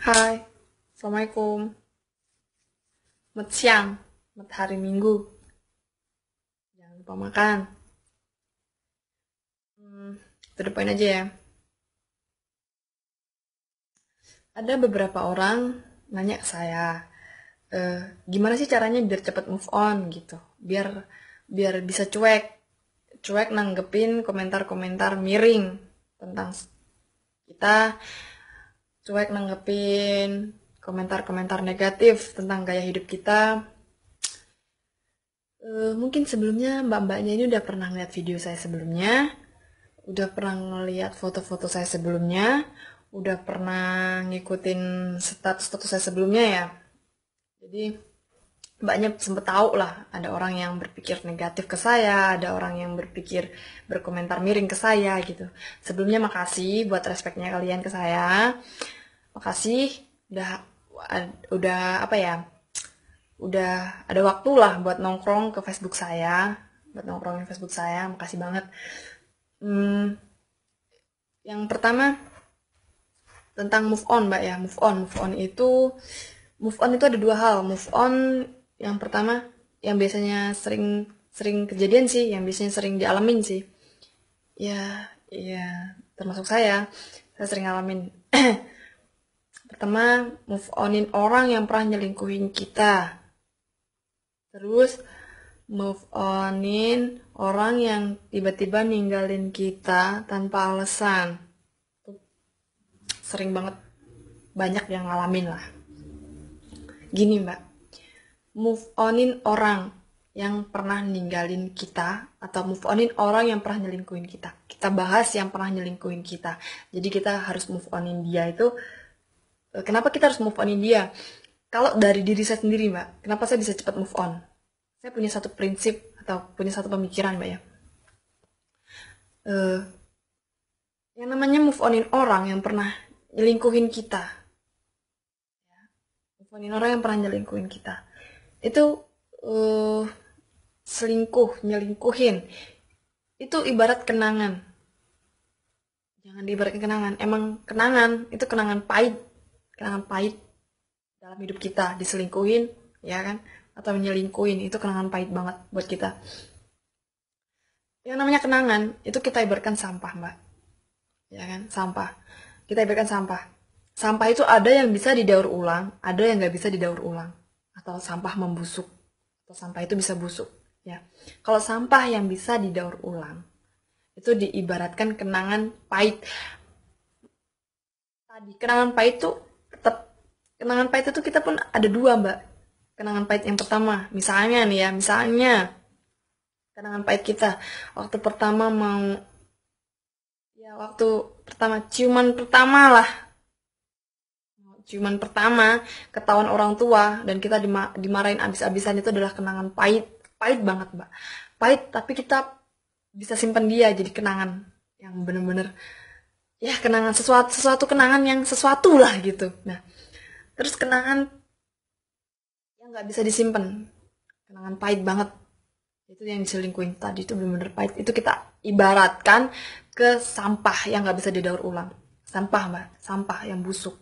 Hai, Assalamualaikum. Selamat siang, selamat hari Minggu. Jangan lupa makan. To the point aja ya. Ada beberapa orang nanya ke saya, gimana sih caranya biar cepat move on gitu, biar biar bisa cuek nanggepin komentar-komentar miring tentang kita, cuek nanggepin komentar-komentar negatif tentang gaya hidup kita. Mungkin sebelumnya mbak-mbaknya ini udah pernah ngeliat video saya sebelumnya, udah pernah ngeliat foto-foto saya sebelumnya, udah pernah ngikutin status-status saya sebelumnya ya. Jadi mbaknya sempet tahu lah ada orang yang berpikir negatif ke saya, ada orang yang berpikir berkomentar miring ke saya gitu. Sebelumnya makasih buat respeknya kalian ke saya. Makasih udah udah apa ya? Udah ada waktu lah buat nongkrong ke Facebook saya, buat nongkrongin Facebook saya. Makasih banget. Yang pertama tentang move on, mbak ya. Move on itu ada dua hal. Move on yang pertama yang biasanya sering sering kejadian sih, yang biasanya sering dialamin sih. Ya, ya termasuk saya. Saya sering ngalamin. Pertama, move onin orang yang pernah nyelingkuhin kita. Terus move onin orang yang tiba-tiba ninggalin kita tanpa alasan. Sering banget, banyak yang ngalamin lah. Gini mbak, move onin orang yang pernah ninggalin kita atau move onin orang yang pernah nyelingkuhin kita. Kita bahas yang pernah nyelingkuhin kita. Jadi kita harus move onin dia itu. Kenapa kita harus move onin dia? Kalau dari diri saya sendiri mbak, kenapa saya bisa cepat move on? Saya punya satu prinsip atau punya satu pemikiran mbak ya. Yang namanya move onin orang yang pernah nyelingkuhin kita. Move onin orang yang pernah nyelingkuhin kita. Itu nyelingkuhin. Itu ibarat kenangan. Jangan diibaratkan kenangan. Emang kenangan, itu kenangan pahit. Kenangan pahit dalam hidup kita. Diselingkuhin, ya kan? Atau menyelingkuhin, itu kenangan pahit banget buat kita. Yang namanya kenangan, itu kita ibaratkan sampah, mbak. Ya kan? Sampah. Kita ibaratkan sampah. Sampah itu ada yang bisa didaur ulang, ada yang nggak bisa didaur ulang. Atau sampah membusuk. Atau sampah itu bisa busuk. Ya. Kalau sampah yang bisa didaur ulang, itu diibaratkan kenangan pahit. Tadi kenangan pahit itu tetap kenangan pahit itu kita pun ada dua mbak. Kenangan pahit yang pertama, misalnya nih ya, misalnya kenangan pahit kita waktu pertama ciuman pertama lah, ciuman pertama ketahuan orang tua dan kita dimarahin abis-abisan, itu adalah kenangan pahit, pahit banget mbak, pahit, tapi kita bisa simpan dia jadi kenangan yang bener-bener ya, kenangan sesuatu kenangan yang sesuatu lah gitu. Nah, terus kenangan yang nggak bisa disimpan, kenangan pahit banget, itu yang diselingkuhin tadi, itu bener-bener pahit. Itu kita ibaratkan ke sampah yang nggak bisa didaur ulang. Sampah mbak, sampah yang busuk.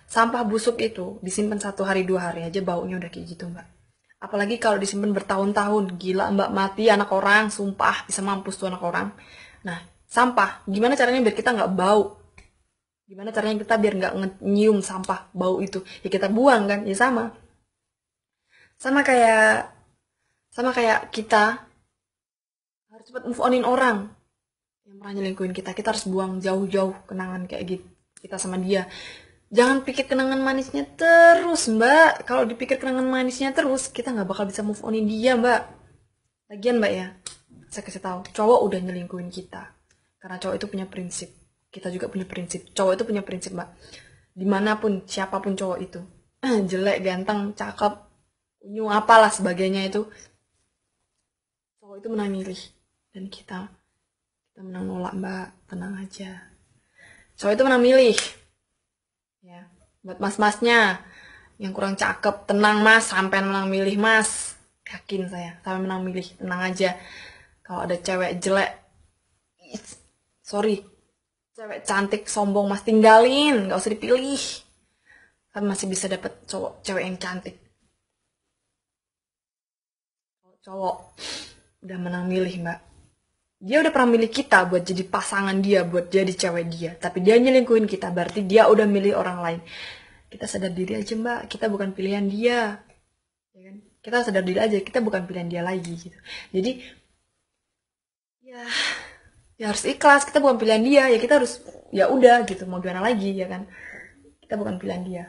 Sampah busuk itu disimpan 1 hari 2 hari aja baunya udah kayak gitu mbak. Apalagi kalau disimpan bertahun-tahun, gila mbak, mati anak orang, sumpah bisa mampus tuh anak orang. Nah, sampah, gimana caranya biar kita nggak bau? Gimana caranya kita biar nggak nyium sampah bau itu? Ya kita buang kan, ya sama. Sama kayak kita harus cepat move onin orang yang pernah nyelingkuhin kita. Kita harus buang jauh-jauh kenangan kayak gitu kita sama dia. Jangan pikir kenangan manisnya terus mbak. Kalau dipikir kenangan manisnya terus, kita nggak bakal bisa move onin dia mbak. Lagian mbak ya, saya kasih tahu, cowok udah nyelingkuhin kita karena cowok itu punya prinsip. Kita juga punya prinsip. Cowok itu punya prinsip mbak. Dimanapun, siapapun cowok itu, jelek, ganteng, cakep, unyu, apalah sebagainya, itu cowok itu menang milih. Dan kita menang nolak mbak. Tenang aja, cowok itu menang milih ya. Buat mas-masnya yang kurang cakep, tenang mas, sampai menang milih mas, yakin saya sampai menang milih, tenang aja. Kalau ada cewek jelek, sorry, cewek cantik sombong mas tinggalin, nggak usah dipilih. Kan masih bisa dapet cowok cewek yang cantik. Cowok udah menang milih, mbak. Dia udah pernah milih kita buat jadi pasangan dia, buat jadi cewek dia, tapi dia nyelingkuhin kita, berarti dia udah milih orang lain. Kita sadar diri aja, mbak, kita bukan pilihan dia, ya kan? Kita sadar diri aja, kita bukan pilihan dia lagi gitu. Jadi ya, ya harus ikhlas, kita bukan pilihan dia, ya kita harus, ya udah gitu, mau gimana lagi, ya kan? Kita bukan pilihan dia.